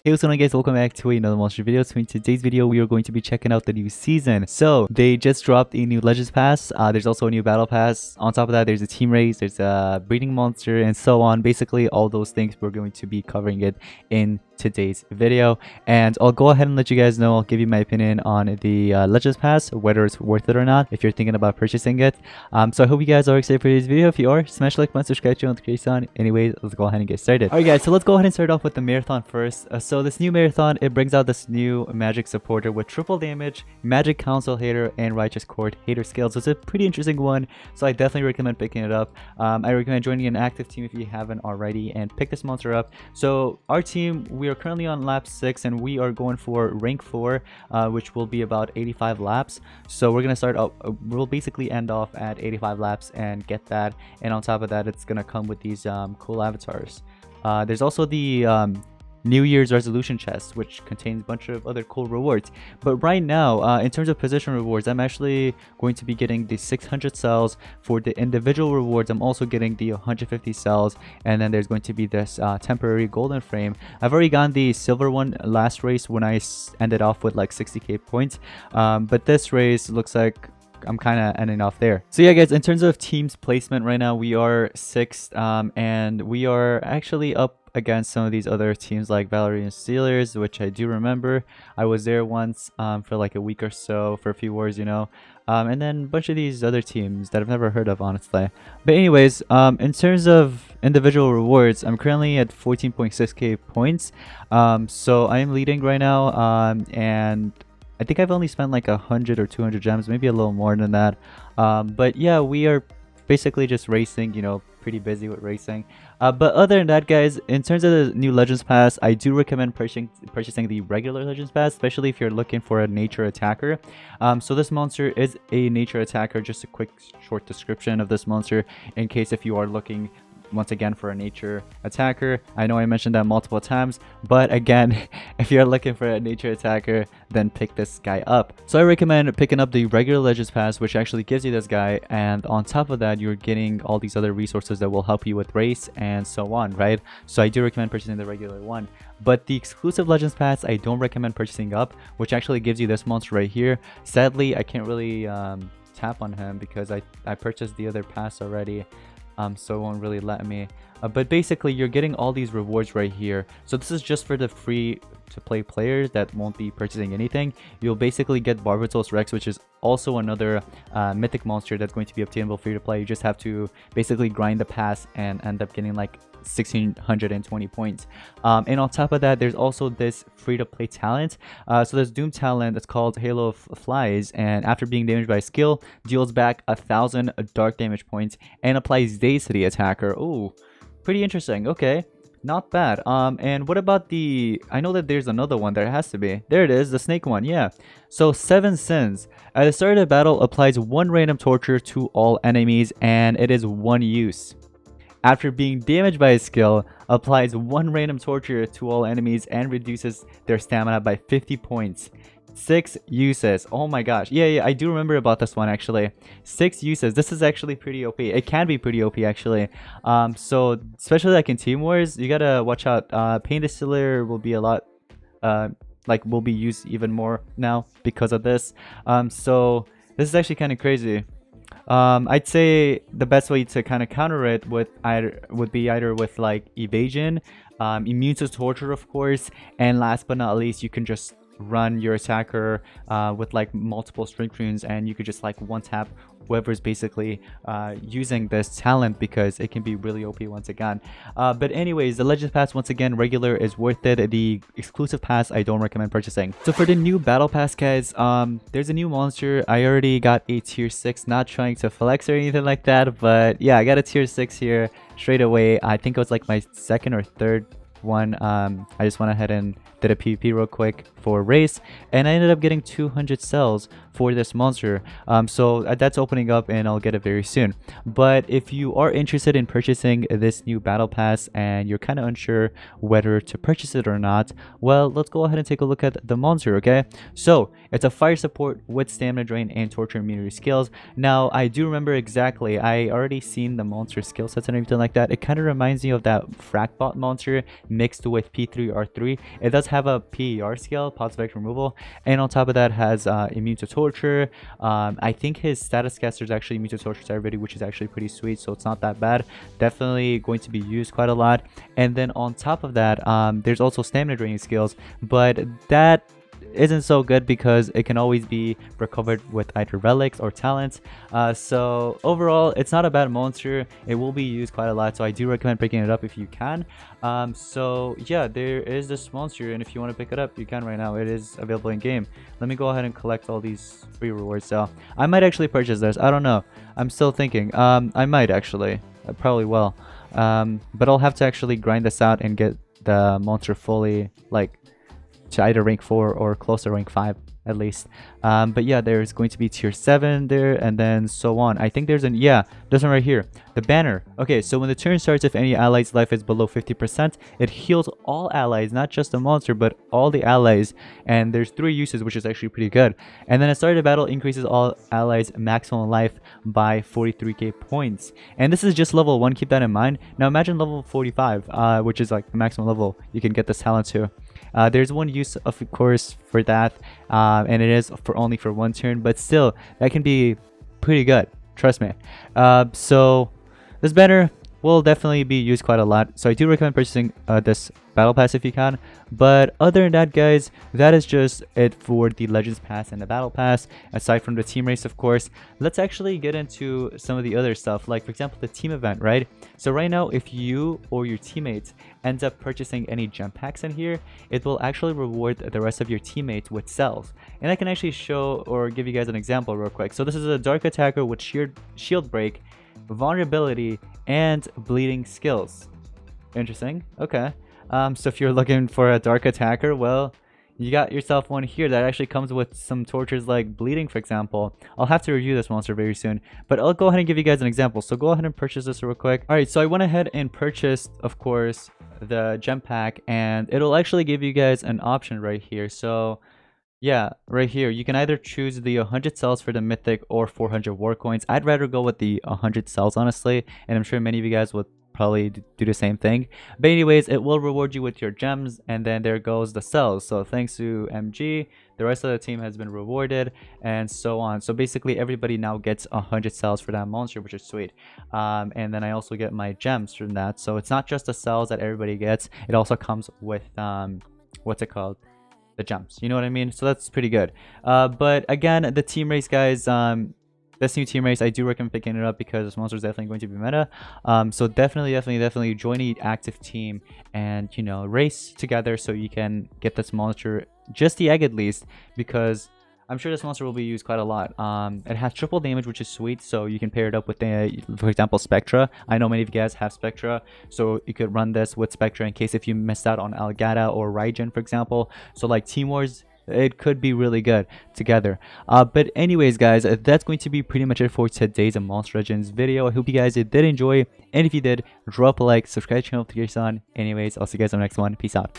Hey, what's going on guys, welcome back to another monster video. So in today's video we are going to be checking out the new season. So they just dropped a new Legends Pass, there's also a new Battle Pass. On top of that there's a team race, there's a breeding monster, and so on. Basically all those things, we're going to be covering it in today's video, and I'll go ahead and let you guys know. I'll give you my opinion on the Legends Pass, whether it's worth it or not if you're thinking about purchasing it. So I hope you guys are excited for today's video. If you are, smash like button, subscribe to notification. Anyways, let's go ahead and get started. Alright guys, so let's go ahead and start off with the marathon first. So this new marathon, it brings out this new magic supporter with triple damage, magic council hater, and righteous court hater skills. So it's a pretty interesting one, so I definitely recommend picking it up. I recommend joining an active team if you haven't already and pick this monster up. So our team, we are currently on lap 6 and we are going for rank 4, which will be about 85 laps. So we're gonna start out, we'll basically end off at 85 laps and get that, and on top of that it's gonna come with these cool avatars. There's also the New Year's resolution chest, which contains a bunch of other cool rewards. But right now, in terms of position rewards, I'm actually going to be getting the 600 cells. For the individual rewards, I'm also getting the 150 cells, and then there's going to be this temporary golden frame. I've already gotten the silver one last race when I ended off with like 60k points, but this race looks like I'm kind of ending off there. So yeah guys, in terms of teams placement right now, we are 6th, and we are actually up against some of these other teams like Valerian Steelers, which I do remember. I was there once for like a week or so for a few wars, you know, and then a bunch of these other teams that I've never heard of, honestly. But anyways, in terms of individual rewards, I'm currently at 14.6k points, so I am leading right now, and I think I've only spent like 100 or 200 gems, maybe a little more than that. But yeah, we are basically just racing, you know, pretty busy with racing. But other than that guys, in terms of the new Legends Pass, I do recommend purchasing the regular Legends Pass, especially if you're looking for a nature attacker. So this monster is a nature attacker. Just a quick short description of this monster in case if you are looking once again for a nature attacker. I know I mentioned that multiple times, but again, if you're looking for a nature attacker, then pick this guy up. So I recommend picking up the regular Legends Pass, which actually gives you this guy, and on top of that you're getting all these other resources that will help you with race and so on, right? So I do recommend purchasing the regular one. But the exclusive Legends Pass I don't recommend purchasing up, which actually gives you this monster right here. Sadly I can't really tap on him because I purchased the other pass already. So it won't really let me, but basically you're getting all these rewards right here. So this is just for the free to play players that won't be purchasing anything. You'll basically get Barbatos Rex, which is also another mythic monster that's going to be obtainable free to play. You just have to basically grind the pass and end up getting like 1620 points, and on top of that there's also this free to play talent. So there's Doom talent that's called Halo of Flies, and after being damaged by a skill, deals back 1000 dark damage points and applies daze to the attacker. Oh, pretty interesting. Okay, not bad. And what about the, I know that there's another one. There has to be. There it is, the snake one. Yeah. So 7 sins at the start of the battle applies 1 random torture to all enemies, and it is 1 use. After being damaged by a skill, applies 1 random torture to all enemies and reduces their stamina by 50 points. 6 uses. Oh my gosh. Yeah, I do remember about this one actually. 6 uses. This is actually pretty OP. It can be pretty OP actually. So especially like in Team Wars, you gotta watch out. Pain Distiller will be a lot, will be used even more now because of this. So this is actually kind of crazy. I'd say the best way to kind of counter it would be either with like evasion, immune to torture of course, and last but not least you can just run your attacker with like multiple strength runes, and you could just like one tap whoever's basically using this talent, because it can be really OP once again. But anyways, the Legends Pass once again regular is worth it. The exclusive pass I don't recommend purchasing. So for the new battle pass guys, there's a new monster. I already got a tier 6, not trying to flex or anything like that, but yeah, I got a tier 6 here straight away. I think it was like my 2nd or 3rd one. I just went ahead and did a PvP real quick for a race, and I ended up getting 200 cells for this monster. So that's opening up and I'll get it very soon. But if you are interested in purchasing this new battle pass and you're kind of unsure whether to purchase it or not, well, let's go ahead and take a look at the monster. Okay, so it's a fire support with stamina drain and torture immunity skills. Now I do remember exactly, I already seen the monster skill sets and everything like that. It kind of reminds me of that Frackbot monster, mixed with P3R3. It does have a PER skill, positive effect removal, and on top of that has immune to torture. I think his status caster is actually immune to torture to everybody, which is actually pretty sweet, so it's not that bad. Definitely going to be used quite a lot. And then on top of that, there's also stamina draining skills, but that isn't so good because it can always be recovered with either relics or talents. So overall, it's not a bad monster. It will be used quite a lot, so I do recommend picking it up if you can. So yeah, there is this monster, and if you want to pick it up, you can right now. It is available in game. Let me go ahead and collect all these free rewards. So I might actually purchase this. I don't know, I'm still thinking. I might actually, I probably will, but I'll have to actually grind this out and get the monster fully, like, to either rank 4 or close to rank 5 at least. But yeah, there's going to be tier 7 there, and then so on. I think there's an, yeah, this one right here, the banner. Okay, so when the turn starts, if any ally's life is below 50%, it heals all allies, not just the monster, but all the allies. And there's 3 uses, which is actually pretty good. And then at start of battle, increases all allies maximum life by 43k points. And this is just level 1, keep that in mind. Now imagine level 45, which is like the maximum level you can get this talent to. There's one use, of course, for that, and it is for only for 1 turn, but still, that can be pretty good, trust me. So this banner will definitely be used quite a lot, so I do recommend purchasing this battle pass if you can. But other than that, guys, that is just it for the Legends Pass and the battle pass, aside from the team race, of course. Let's actually get into some of the other stuff, like for example the team event, right? So right now, if you or your teammates ends up purchasing any gem packs in here, it will actually reward the rest of your teammates with cells. And I can actually show or give you guys an example real quick. So this is a dark attacker with shield break, vulnerability, and bleeding skills. Interesting. Okay. So if you're looking for a dark attacker, well, you got yourself one here that actually comes with some tortures like bleeding, for example. I'll have to review this monster very soon, but I'll go ahead and give you guys an example. So go ahead and purchase this real quick. All right, so I went ahead and purchased, of course, the gem pack, and it'll actually give you guys an option right here. So yeah, right here, you can either choose the 100 cells for the Mythic or 400 war coins. I'd rather go with the 100 cells, honestly, and I'm sure many of you guys would probably do the same thing. But anyways, it will reward you with your gems, and then there goes the cells. So thanks to MG, the rest of the team has been rewarded, and so on. So basically everybody now gets 100 cells for that monster, which is sweet. And then I also get my gems from that. So it's not just the cells that everybody gets, it also comes with what's it called, the gems, you know what I mean? So that's pretty good. But again, the team race, guys, this new team race, I do recommend picking it up because this monster is definitely going to be meta. So definitely join an active team and, you know, race together so you can get this monster, just the egg at least, because I'm sure this monster will be used quite a lot. It has triple damage, which is sweet, so you can pair it up with, for example, Spectra. I know many of you guys have Spectra, so you could run this with Spectra in case if you missed out on Algata or Raijin, for example. So like Team Wars, it could be really good together. But anyways, guys, that's going to be pretty much it for today's Monster Legends video. I hope you guys did enjoy, and if you did, drop a like, subscribe to the channel if you're on. Anyways, I'll see you guys on the next one. Peace out.